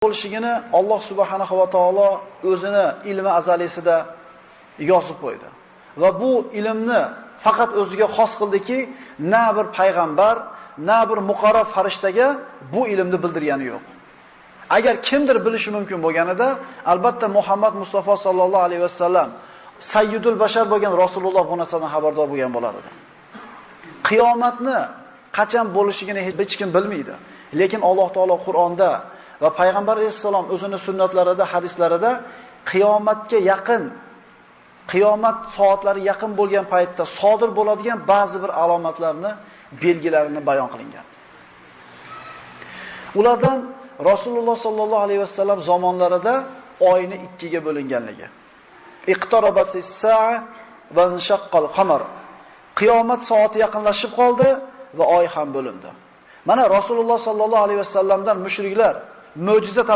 bo'lishigini Alloh subhanahu va taolo o'zini ilmi azalisida yozib qo'ydi. Va bu ilmni faqat o'ziga xos qildiki, na bir payg'ambar, na bir muqarrab farishtaga bu ilmni bildirgani yo'q. Agar kimdir bilishi mumkin bo'lganida, albatta Muhammad Mustafa sallallohu alayhi vasallam sayyidul bashar bo'lgan Rasululloh bu narsadan xabardor bo'lgan bo'lar edi. Qiyomatni qachon bo'lishigini hech kim bilmaydi. Lekin Alloh taolo Qur'onda va payg'ambar alayhisalom o'zining sunnatlarida, hadislarida qiyomatga yaqin, qiyomat soatlari yaqin bo'lgan paytda sodir bo'ladigan ba'zi bir alomatlarni, belgilarini bayon qilingan. Ulardan Rasululloh sallallohu alayhi vasallam zamonlarida oyni ikkiga bo'linganligi. Iqtarabatis-sa'a va inshaqqal qamar. Qiyomat soati yaqinlashib qoldi va oy ham bo'lindi. Mana Rasululloh sallallohu alayhi vasallamdan mushriklar mo'jiza